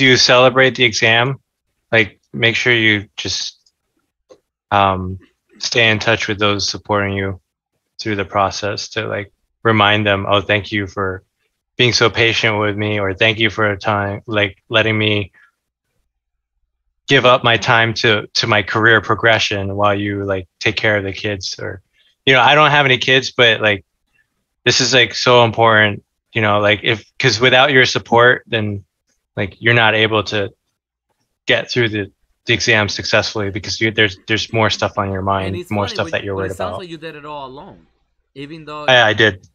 you celebrate the exam, like make sure you just stay in touch with those supporting you through the process to like remind them, oh, thank you for being so patient with me, or thank you for time, like letting me give up my time to my career progression while you like take care of the kids. Or, I don't have any kids, but like this is like so important, like if, because without your support, then like you're not able to get through the exam successfully, because there's more stuff on your And mind, it's more funny, stuff that you're but worried it sounds about. like you did it all alone, even though I did.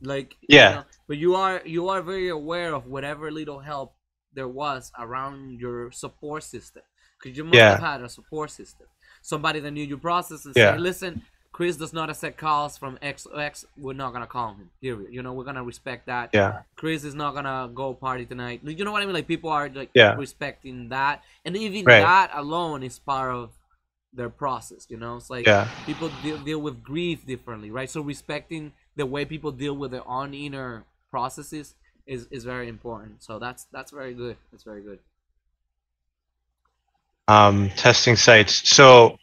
like Yeah. but you are very aware of whatever little help there was around your support system, because you must have Yeah. had a support system, somebody that knew your process and say, Yeah. listen, Chris does not accept calls from X, we're not gonna call him, period. We're gonna respect that. Yeah. Chris is not gonna go party tonight. You know what I mean? Like, people are like Yeah. respecting that, and even Right. that alone is part of their process. It's like Yeah. people deal with grief differently, right? So respecting the way people deal with their own inner processes is very important. So that's very good. That's very good. Testing sites. So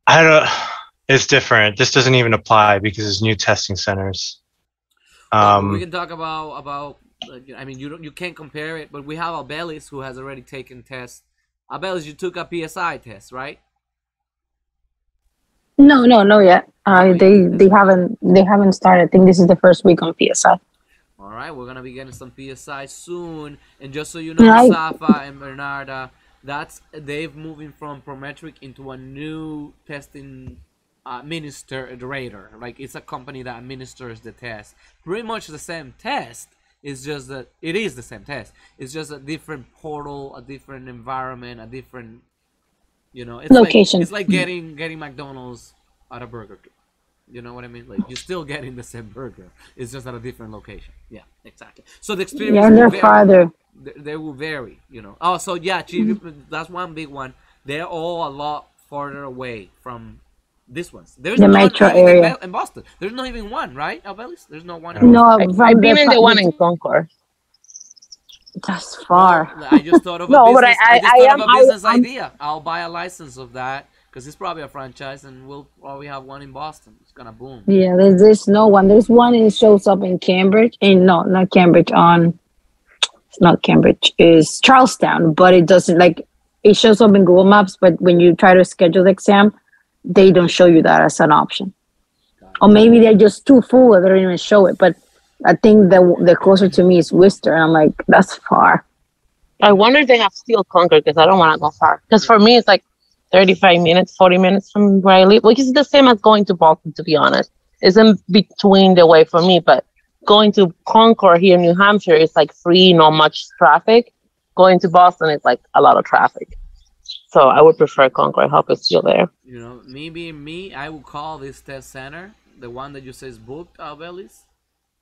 I don't. It's different. This doesn't even apply because it's new testing centers. Well, but we Um, can talk about. I mean, you can't compare it, but we have Abelis who has already taken tests. Abelis, you took a PSI test, right? No, no, no yet. No, you They didn't. they haven't started. I think this is the first week on PSI. All right, we're gonna be getting some PSI soon. And just so you know, I Safa and Bernarda, that's they've moving from Prometric into a new testing administrator. Like, it's a company that administers the test. Pretty much the same test. It's just that it is the same test. It's just a different portal, a different environment, a different. It's like location. it's like getting McDonald's at a Burger King. You know what I mean? Like, you're still getting the same burger. It's just at a different location. Yeah, exactly. So the Yeah, experience and will they're vary. farther. They will vary. Oh, so yeah, Chief, that's one big one. They're all a lot farther away from this ones. There's The none metro even area. in Boston. There's not even one, right, Albelis? There's no one in no. Boston. No, I've from been in the one in Concord. that's Well, far. I just thought of a No, but business. I just thought of a business I'm idea. I'll buy a license of that because it's probably a franchise, and we'll probably have one in Boston. It's gonna boom. Yeah, there's no one. There's one, and it shows up in Cambridge. And no, not Cambridge. On It's not Cambridge. Is Charlestown, but it doesn't like it shows up in Google Maps. But when you try to schedule the exam, they don't show you that as an option. Got it. Or maybe they're just too full that they don't even show it. But I think the closer to me is Worcester, and I'm like, that's far. I wonder if they have still Concord because I don't want to go far. Because for me, it's like 35 minutes, 40 minutes from where I live, which is the same as going to Boston, to be honest. It's in between the way for me, but going to Concord here in New Hampshire is like free, not much traffic. Going to Boston is like a lot of traffic. So I would prefer Concord. I hope it's still there. Me being me, I will call this test center, the one that you say is booked, Albelis.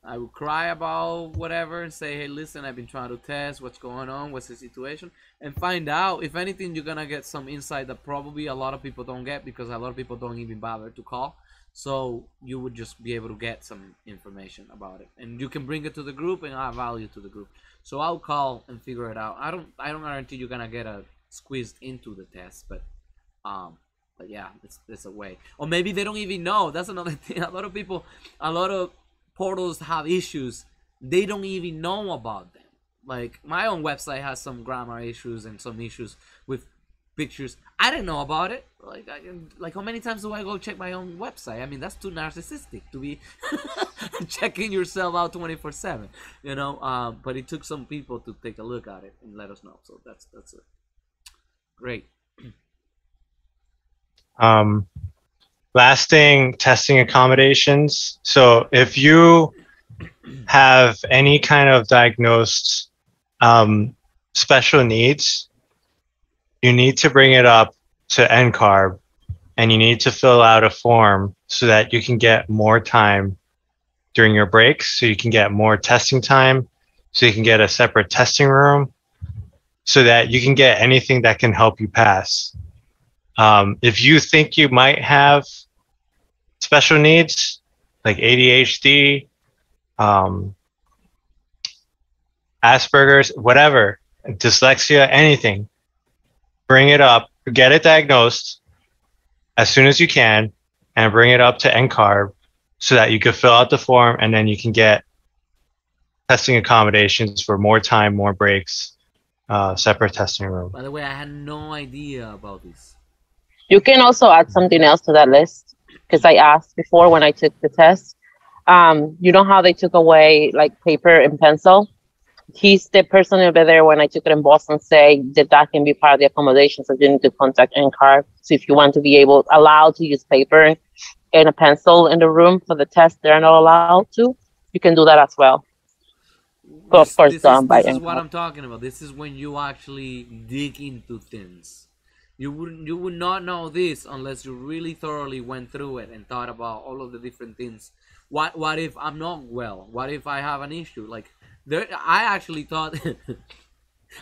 I will cry about whatever and say, hey, listen, I've been trying to test. What's going on? What's the situation? And find out. If anything, you're going to get some insight that probably a lot of people don't get, because a lot of people don't even bother to call. So you would just be able to get some information about it. And you can bring it to the group and add value to the group. So I'll call and figure it out. I don't guarantee you're going to get a squeezed into the test, but yeah, it's a way. Or maybe they don't even know. That's another thing. A lot of portals have issues. They don't even know about them. Like, my own website has some grammar issues and some issues with pictures. I didn't know about it. Like how many times do I go check my own website? I mean, that's too narcissistic to be checking yourself out 24/7. But it took some people to take a look at it and let us know. So that's it. Great. Um, Last thing, testing accommodations. So if you have any kind of diagnosed special needs, you need to bring it up to NCARB, and you need to fill out a form so that you can get more time during your breaks, so you can get more testing time, so you can get a separate testing room, so that you can get anything that can help you pass. If you think you might have special needs like ADHD, Asperger's, whatever, dyslexia, anything, bring it up, get it diagnosed as soon as you can, and bring it up to NCARB so that you can fill out the form, and then you can get testing accommodations for more time, more breaks, separate testing room. By the way, I had no idea about this. You can also add something else to that list, because I asked before when I took the test. You know how they took away like paper and pencil? He's the person over there when I took it in Boston say that can be part of the accommodation. So you need to contact NCARB. So if you want to be allowed to use paper and a pencil in the room for the test, they're not allowed to. You can do that as well. But of course, done by NCARB. This is what I'm talking about. This is when you actually dig into things. You would not know this unless you really thoroughly went through it and thought about all of the different things. What if I'm not well? What if I have an issue? Like I actually thought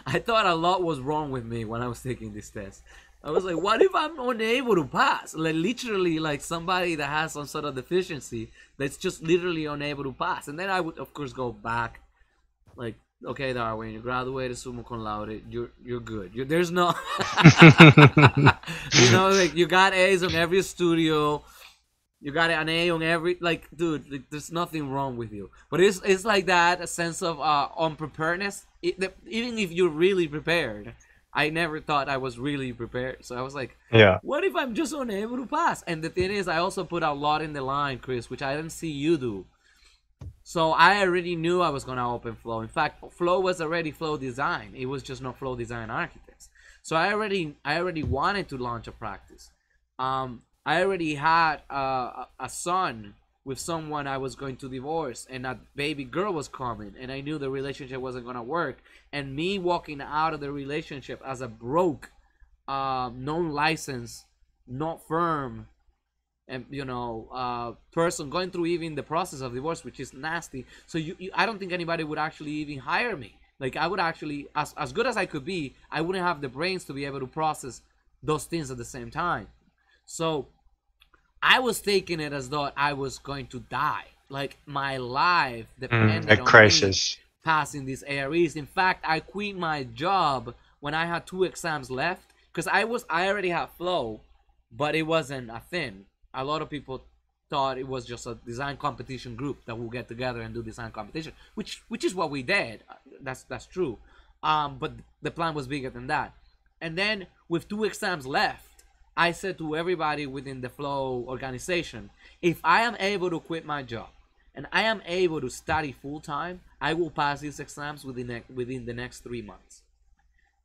I thought a lot was wrong with me when I was taking this test. I was like, what if I'm unable to pass? Like literally like somebody that has some sort of deficiency that's just literally unable to pass. And then I would of course go back like, okay, Darwin, you graduated summa cum laude. You're good. There's no, like you got A's on every studio. You got an A on every, like, dude. Like, there's nothing wrong with you. But it's like that, a sense of unpreparedness. Even if you're really prepared, I never thought I was really prepared. So I was like, yeah. What if I'm just unable to pass? And the thing is, I also put a lot in the line, Chris, which I didn't see you do. So I already knew I was gonna open Flow. In fact, Flow was already Flow Design. It was just not Flow Design Architects. So I already wanted to launch a practice. I already had a son with someone I was going to divorce, and a baby girl was coming, and I knew the relationship wasn't gonna work. And me walking out of the relationship as a broke, non-licensed, not firm, and person going through even the process of divorce, which is nasty. So I don't think anybody would actually even hire me. Like I would actually, as good as I could be, I wouldn't have the brains to be able to process those things at the same time. So I was taking it as though I was going to die. Like my life depended on crisis. me passing these AREs. In fact, I quit my job when I had 2 exams left because I already had Flow, but it wasn't a thing. A lot of people thought it was just a design competition group that will get together and do design competition, which is what we did. That's true. But the plan was bigger than that. And then with 2 exams left, I said to everybody within the Flow organization, if I am able to quit my job and I am able to study full time, I will pass these exams within the next 3 months.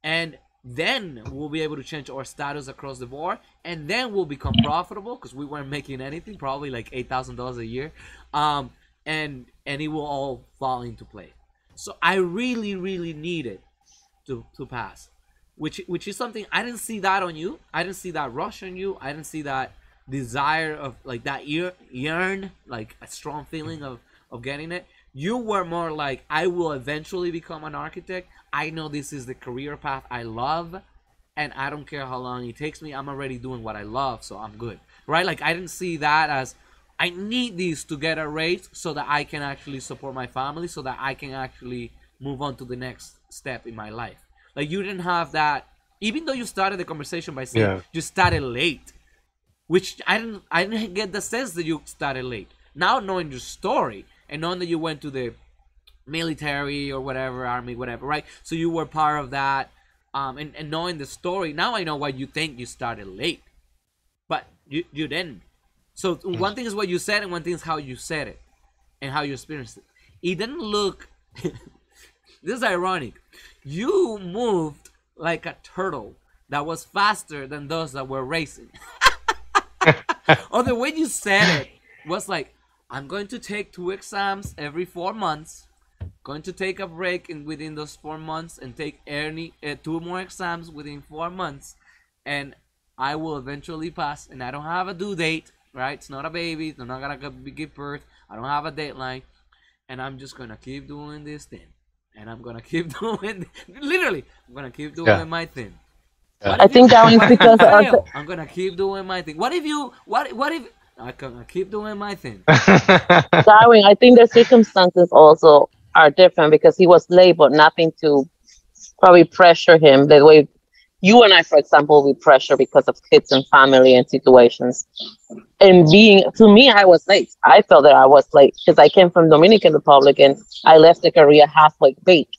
And then we'll be able to change our status across the board, and then we'll become profitable because we weren't making anything, probably like $8,000 a year, and it will all fall into place. So I really, really needed to pass, which is something I didn't see that on you. I didn't see that rush on you. I didn't see that desire of like that yearn, like a strong feeling of getting it. You were more like, I will eventually become an architect. I know this is the career path I love, and I don't care how long it takes me. I'm already doing what I love, so I'm good, right? Like I didn't see that as I need these to get a raise so that I can actually support my family, so that I can actually move on to the next step in my life. Like you didn't have that, even though you started the conversation by saying you started late, which I didn't get the sense that you started late. Now knowing your story and knowing that you went to the military or whatever, army, whatever, right? So you were part of that, and knowing the story, now I know why you think you started late, but you didn't. So one thing is what you said, and one thing is how you said it and how you experienced it. It didn't look. This is ironic. You moved like a turtle that was faster than those that were racing. Or the way you said it was like, I'm going to take 2 exams every 4 months, going to take a break within those 4 months and take 2 more exams within 4 months, and I will eventually pass, and I don't have a due date, right? It's not a baby. It's not going to give birth. I don't have a deadline, and I'm just going to keep doing this thing. And I'm gonna keep doing, literally, I'm gonna keep doing my thing. I think that was because I'm gonna keep doing my thing. What if I'm gonna keep doing my thing? Darwin, I think the circumstances also are different because he was late, but nothing to probably pressure him the way you and I, for example, we pressure because of kids and family and situations. And being to me, I was late. I felt that I was late because I came from Dominican Republic and I left the career halfway baked.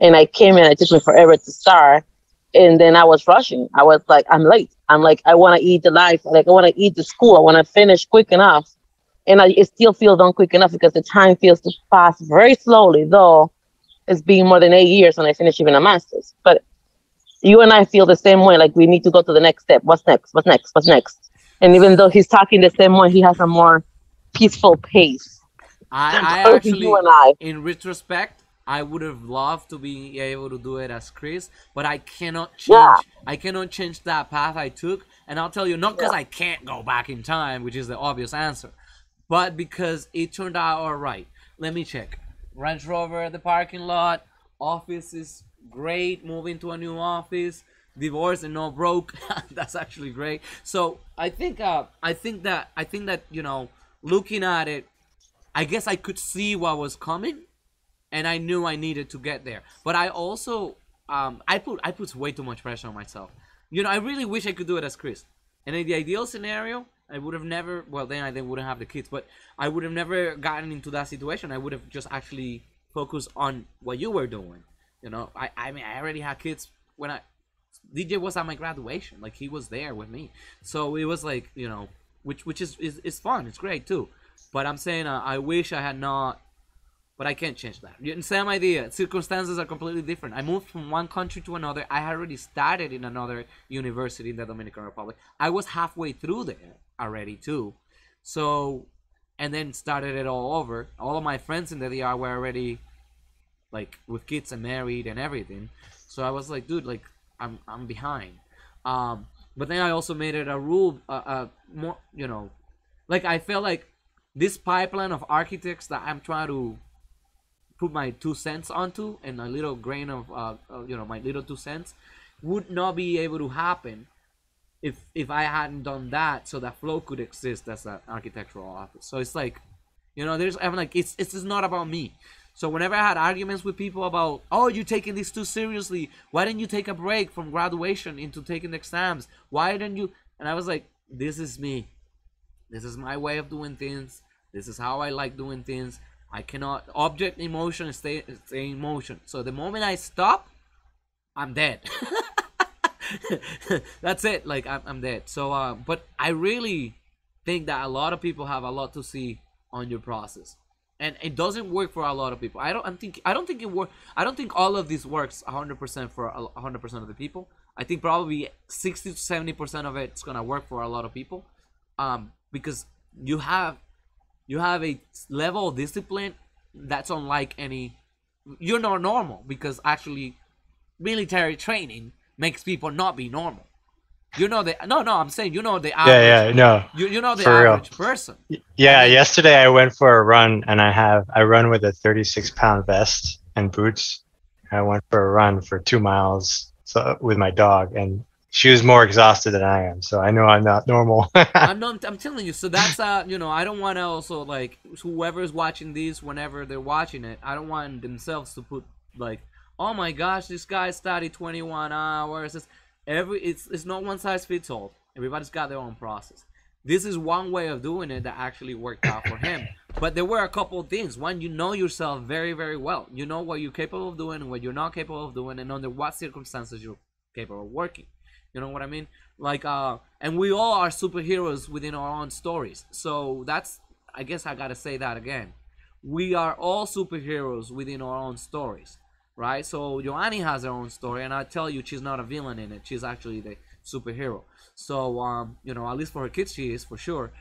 And I came in, it took me forever to start. And then I was rushing. I was like, I'm late. I'm like, I want to eat the life. Like, I want to eat the school. I want to finish quick enough. And it still feels done quick enough because the time feels to pass very slowly, though it's been more than 8 years when I finished even a master's. But you and I feel the same way. Like, we need to go to the next step. What's next? What's next? What's next? And even though he's talking the same way, he has a more peaceful pace. I Compared to you actually, and I. in retrospect, I would have loved to be able to do it as Chris, but I cannot Yeah. change. I cannot change that path I took, and I'll tell you, not because I can't go back in time, which is the obvious answer, but because it turned out all right. Let me check. Range Rover at the parking lot. Office is great. Moving to a new office. Divorce and not broke. That's actually great. So I think that looking at it, I guess I could see what was coming, and I knew I needed to get there. But I also I put way too much pressure on myself. I really wish I could do it as Chris. And in the ideal scenario, I would have never. Well, then I then wouldn't have the kids, but I would have never gotten into that situation. I would have just actually focused on what you were doing. I mean, I already had kids when DJ was at my graduation. Like, he was there with me, so it was like, which is fun. It's great too. But I'm saying, I wish I had not. But I can't change that. Same idea. Circumstances are completely different. I moved from one country to another. I had already started in another university in the Dominican Republic. I was halfway through there already too. So, and then started it all over. All of my friends in the DR were already like with kids and married and everything. So I was like, dude, like I'm behind. But then I also made it a rule, more, like I felt like this pipeline of architects that I'm trying to put my 2 cents onto, and a little grain of my little 2 cents would not be able to happen if I hadn't done that, so that flow could exist as an architectural office. So it's like, I'm like, it's just not about me. So whenever I had arguments with people about, oh, you're taking this too seriously, why didn't you take a break from graduation into taking the exams, why didn't you, and I was like, this is me, this is my way of doing things, this is how I like doing things. I cannot object emotion stay in motion. So the moment I stop, I'm dead. That's it. Like, I'm dead. So but I really think that a lot of people have a lot to see on your process, and it doesn't work for a lot of people. I don't think it work. I don't think all of this works 100% for 100% of the people. I think probably 60 to 70% of it's gonna work for a lot of people, because you have a level of discipline that's unlike any. You're not normal, because actually military training makes people not be normal. I'm saying, the average. Yeah, no, You know the for real. average person. Yeah, I mean, yesterday I went for a run, and I run with a 36-pound vest and boots. I went for a run for 2 miles, with my dog, and she was more exhausted than I am. So I know I'm not normal. I'm telling you. So that's I don't want to also, like, whoever's watching this, whenever they're watching it, I don't want themselves to put like, oh my gosh, this guy studied 21 hours. It's not one size fits all. Everybody's got their own process. This is one way of doing it that actually worked out for him. But there were a couple of things. One, you know yourself very, very well. You know what you're capable of doing and what you're not capable of doing, and under what circumstances you're capable of working. You know what I mean? Like, and we all are superheroes within our own stories. So that's, I guess I gotta say that again. We are all superheroes within our own stories, right? So Joanny has her own story, and I tell you, she's not a villain in it. She's actually the superhero. So, at least for her kids, she is, for sure.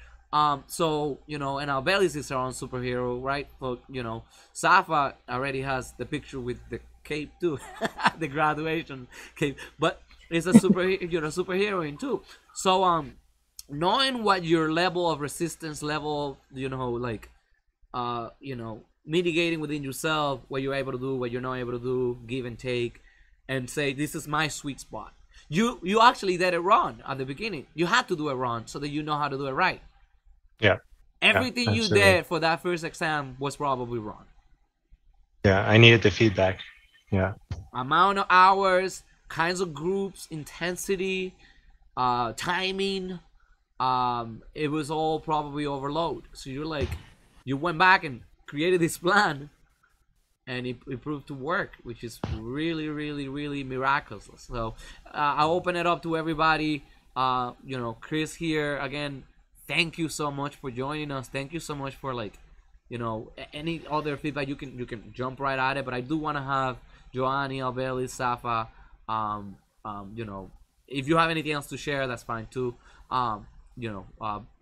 So, and Albelis is her own superhero, right? But, Safa already has the picture with the cape too, the graduation cape. But is a you're a superheroine too. So knowing what your level of resistance level, like mitigating within yourself, what you're able to do, what you're not able to do, give and take, and say, this is my sweet spot. You actually did it wrong at the beginning. You had to do it wrong so that you know how to do it right. Yeah. Everything you did for that first exam was probably wrong. Yeah, I needed the feedback. Yeah. Amount of hours, kinds of groups, intensity, timing. It was all probably overload. So you're like, you went back and created this plan, and it proved to work, which is really, really, really miraculous. So I open it up to everybody. Chris here again. Thank you so much for joining us. Thank you so much for like, any other feedback you can jump right at it. But I do want to have Joanny, Albeli, Safa. Um, if you have anything else to share, that's fine too.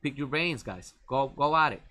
Pick your brains, guys. Go at it.